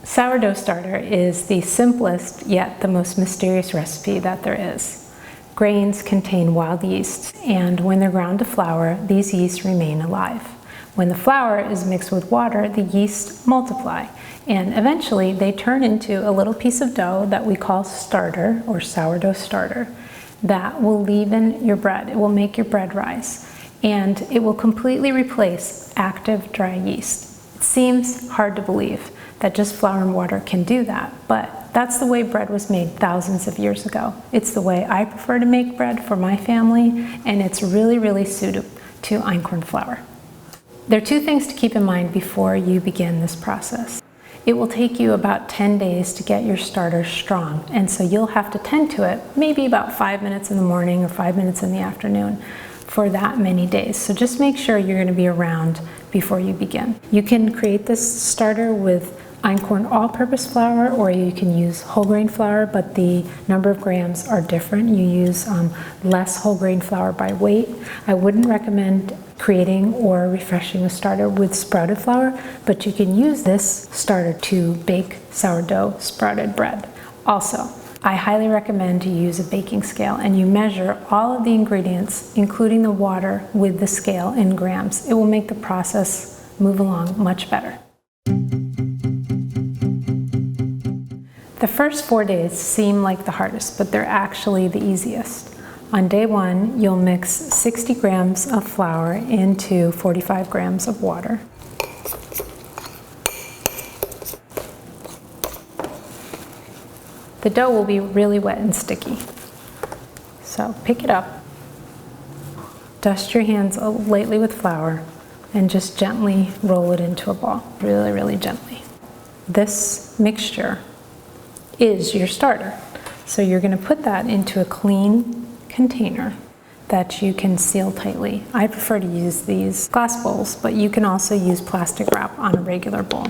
Sourdough starter is the simplest yet the most mysterious recipe that there is. Grains contain wild yeasts, and when they're ground to flour, these yeasts remain alive. When the flour is mixed with water, the yeasts multiply, and eventually they turn into a little piece of dough that we call starter or sourdough starter that will leaven your bread. It will make your bread rise, and it will completely replace active dry yeast. It seems hard to believe that just flour and water can do that, but that's the way bread was made thousands of years ago. It's the way I prefer to make bread for my family, and it's really suited to einkorn flour. There are two things to keep in mind before you begin this process. It will take you about 10 days to get your starter strong, and so you'll have to tend to it maybe about 5 minutes in the morning or 5 minutes in the afternoon for that many days. So just make sure you're going to be around before you begin. You can create this starter with Einkorn all-purpose flour, or you can use whole grain flour, but the number of grams are different. You use less whole grain flour by weight. I wouldn't recommend creating or refreshing a starter with sprouted flour, but you can use this starter to bake sourdough sprouted bread. Also, I highly recommend you use a baking scale and you measure all of the ingredients, including the water, with the scale in grams. It will make the process move along much better. The first 4 days seem like the hardest, but they're actually the easiest. On day 1, you'll mix 60 grams of flour into 45 grams of water. The dough will be really wet and sticky. So pick it up, dust your hands lightly with flour, and just gently roll it into a ball, really gently. This mixture is your starter. So you're going to put that into a clean container that you can seal tightly. I prefer to use these glass bowls, but you can also use plastic wrap on a regular bowl.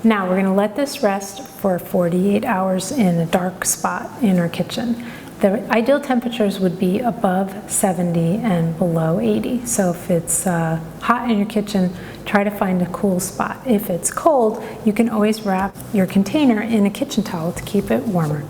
Now we're going to let this rest for 48 hours in a dark spot in our kitchen. The ideal temperatures would be above 70 and below 80. So if it's hot in your kitchen, try to find a cool spot. If it's cold, you can always wrap your container in a kitchen towel to keep it warmer.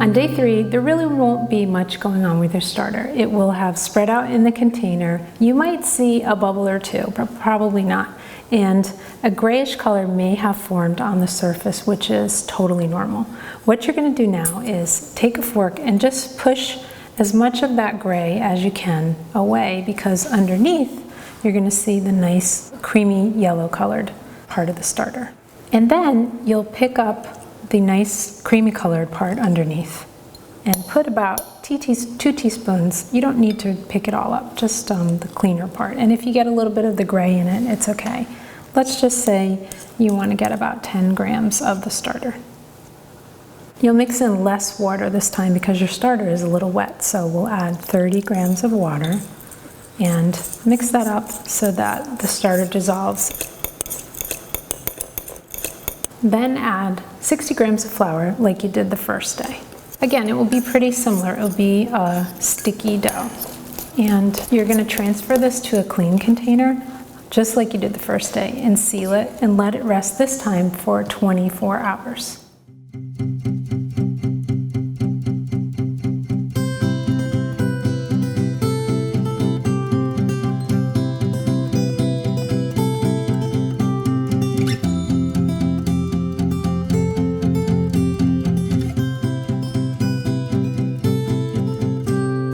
On day 3, there really won't be much going on with your starter. It will have spread out in the container. You might see a bubble or two, but probably not. And a grayish color may have formed on the surface, which is totally normal. What you're going to do now is take a fork and just push as much of that gray as you can away, because underneath you're going to see the nice creamy yellow colored part of the starter. And then you'll pick up the nice creamy colored part underneath and put about 2 teaspoons. You don't need to pick it all up, just the cleaner part. And if you get a little bit of the gray in it, it's okay. Let's just say you want to get about 10 grams of the starter. You'll mix in less water this time because your starter is a little wet, so we'll add 30 grams of water and mix that up so that the starter dissolves. Then add 60 grams of flour like you did the first day. Again, it will be pretty similar. It will be a sticky dough. And you're going to transfer this to a clean container, just like you did the first day, and seal it and let it rest this time for 24 hours.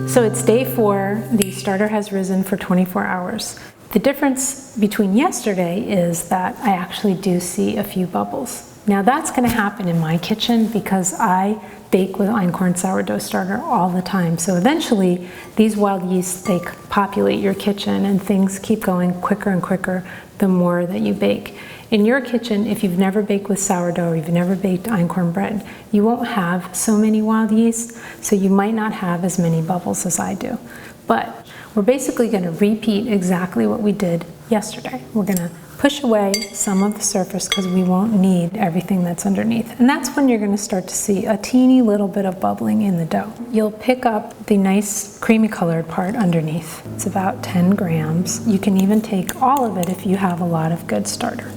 So it's day 4, the starter has risen for 24 hours. The difference between yesterday is that I actually do see a few bubbles. Now that's going to happen in my kitchen because I bake with Einkorn sourdough starter all the time. So eventually these wild yeasts, they populate your kitchen and things keep going quicker and quicker the more that you bake. In your kitchen, if you've never baked with sourdough or you've never baked einkorn bread, you won't have so many wild yeast, so you might not have as many bubbles as I do. But we're basically going to repeat exactly what we did yesterday. We're going to push away some of the surface because we won't need everything that's underneath. And that's when you're going to start to see a teeny little bit of bubbling in the dough. You'll pick up the nice creamy colored part underneath. It's about 10 grams. You can even take all of it if you have a lot of good starter.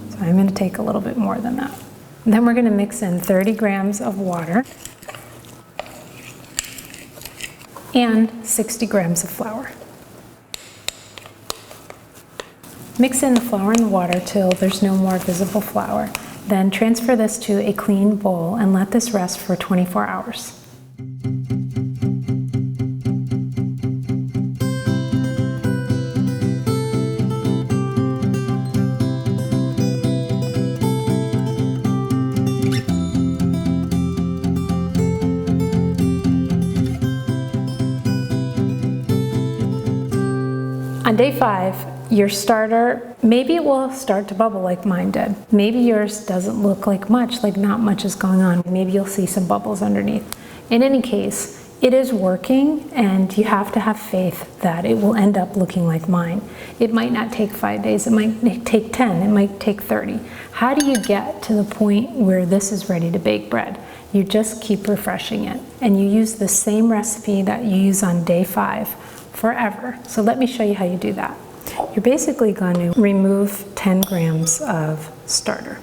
So I'm going to take a little bit more than that. And then we're going to mix in 30 grams of water and 60 grams of flour. Mix in the flour and the water till there's no more visible flour. Then transfer this to a clean bowl and let this rest for 24 hours. On day 5, your starter, maybe it will start to bubble like mine did. Maybe yours doesn't look like much, like not much is going on. Maybe you'll see some bubbles underneath. In any case, it is working and you have to have faith that it will end up looking like mine. It might not take 5 days, it might take 10, it might take 30. How do you get to the point where this is ready to bake bread? You just keep refreshing it and you use the same recipe that you use on day 5 forever. So let me show you how you do that. You're basically going to remove 10 grams of starter.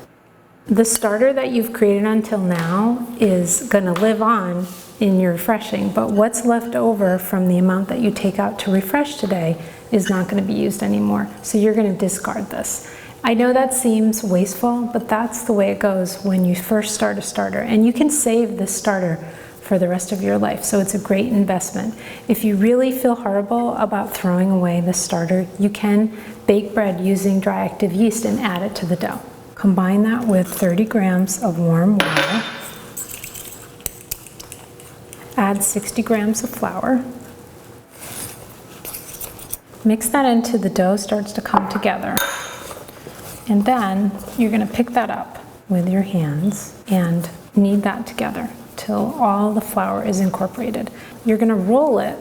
The starter that you've created until now is going to live on in your refreshing, but what's left over from the amount that you take out to refresh today is not going to be used anymore. So you're going to discard this. I know that seems wasteful, but that's the way it goes when you first start a starter. And you can save this starter for the rest of your life, so it's a great investment. If you really feel horrible about throwing away the starter, you can bake bread using dry active yeast and add it to the dough. Combine that with 30 grams of warm water. Add 60 grams of flour. Mix that until the dough starts to come together. And then you're going to pick that up with your hands and knead that together till all the flour is incorporated. You're going to roll it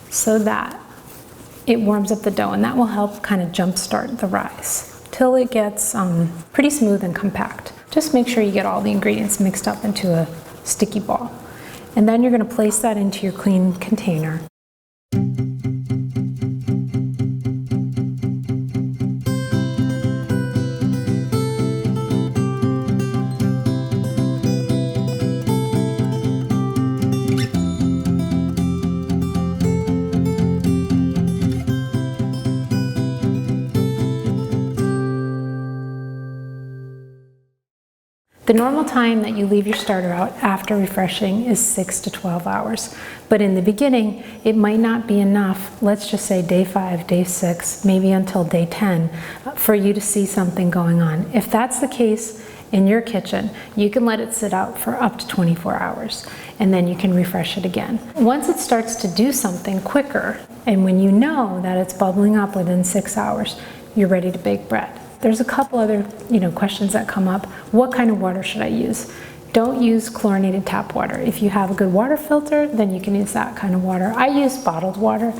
so that it warms up the dough, and that will help kind of jumpstart the rise till it gets pretty smooth and compact. Just make sure you get all the ingredients mixed up into a sticky ball. And then you're going to place that into your clean container. The normal time that you leave your starter out after refreshing is 6 to 12 hours. But in the beginning, it might not be enough, let's just say day 5, day 6, maybe until day 10, for you to see something going on. If that's the case in your kitchen, you can let it sit out for up to 24 hours, and then you can refresh it again. Once it starts to do something quicker, and when you know that it's bubbling up within 6 hours, you're ready to bake bread. There's a couple other questions that come up. What kind of water should I use? Don't use chlorinated tap water. If you have a good water filter, then you can use that kind of water. I use bottled water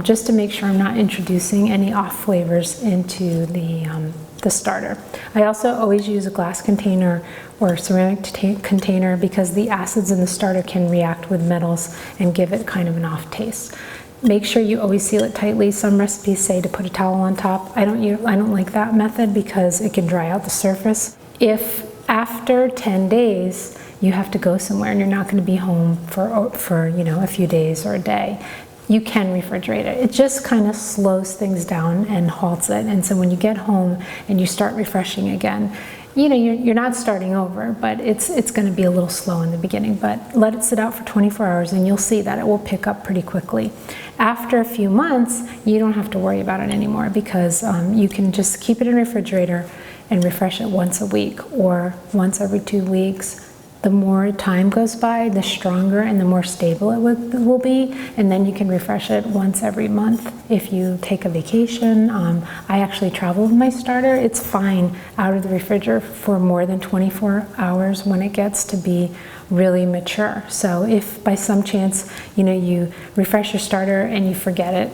just to make sure I'm not introducing any off flavors into the starter. I also always use a glass container or ceramic container because the acids in the starter can react with metals and give it kind of an off taste. Make sure you always seal it tightly. Some recipes say to put a towel on top. I don't like that method because it can dry out the surface. If after 10 days you have to go somewhere and you're not going to be home for a few days or a day, you can refrigerate it. It just kind of slows things down and halts it. And so when you get home and you start refreshing again, you're not starting over, but it's going to be a little slow in the beginning. But let it sit out for 24 hours and you'll see that it will pick up pretty quickly. After a few months, you don't have to worry about it anymore because you can just keep it in the refrigerator and refresh it once a week or once every 2 weeks. The more time goes by, the stronger and the more stable it will be, and then you can refresh it once every month. If you take a vacation, I actually travel with my starter. It's fine out of the refrigerator for more than 24 hours when it gets to be really mature. So if by some chance, you refresh your starter and you forget it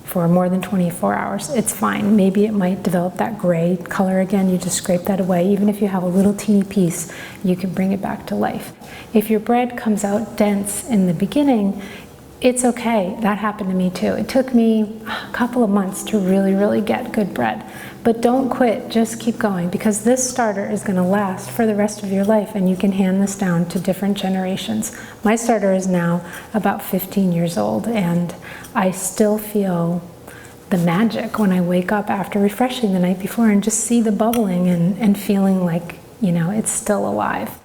for more than 24 hours, it's fine. Maybe it might develop that gray color again. You just scrape that away. Even if you have a little teeny piece, you can bring it back to life. If your bread comes out dense in the beginning, it's okay. That happened to me too. It took me a couple of months to really get good bread. But don't quit, just keep going, because this starter is going to last for the rest of your life, and you can hand this down to different generations. My starter is now about 15 years old, and I still feel the magic when I wake up after refreshing the night before and just see the bubbling and feeling like, it's still alive.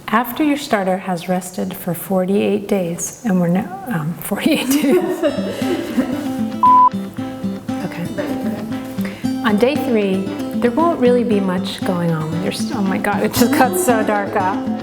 After your starter has rested for 48 days, and we're now 48 days. Okay. On day 3, there won't really be much going on with your. Oh my God! It just got so dark out.